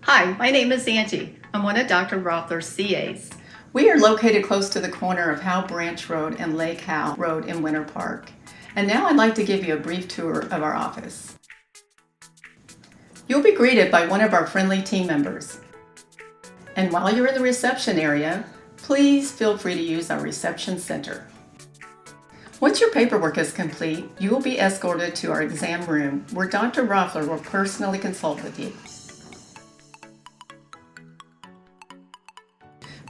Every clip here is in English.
Hi, my name is Angie. I'm one of Dr. Rothler's CAs. We are located close to the corner of Howe Branch Road and Lake Howe Road in Winter Park. And now I'd like to give you a brief tour of our office. You'll be greeted by one of our friendly team members. And while you're in the reception area, please feel free to use our reception center. Once your paperwork is complete, you will be escorted to our exam room where Dr. Rothler will personally consult with you.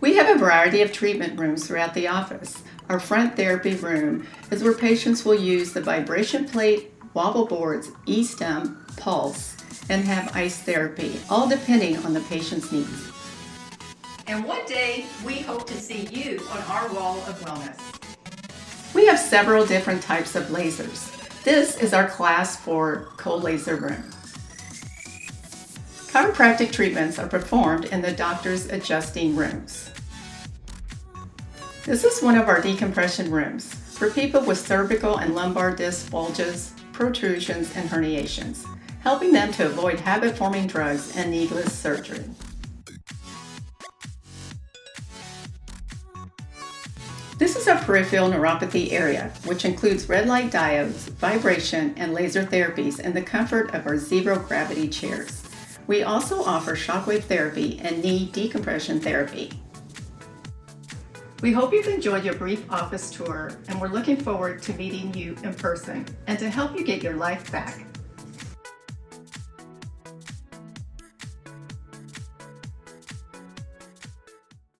We have a variety of treatment rooms throughout the office. Our front therapy room is where patients will use the vibration plate, wobble boards, E-stim, pulse, and have ice therapy, all depending on the patient's needs. And one day, we hope to see you on our wall of wellness. We have several different types of lasers. This is our Class 4 cold laser room. Chiropractic treatments are performed in the doctor's adjusting rooms. This is one of our decompression rooms for people with cervical and lumbar disc bulges, protrusions, and herniations, helping them to avoid habit-forming drugs and needless surgery. This is our peripheral neuropathy area, which includes red light diodes, vibration, and laser therapies in the comfort of our zero gravity chairs. We also offer shockwave therapy and knee decompression therapy. We hope you've enjoyed your brief office tour, and we're looking forward to meeting you in person and to help you get your life back.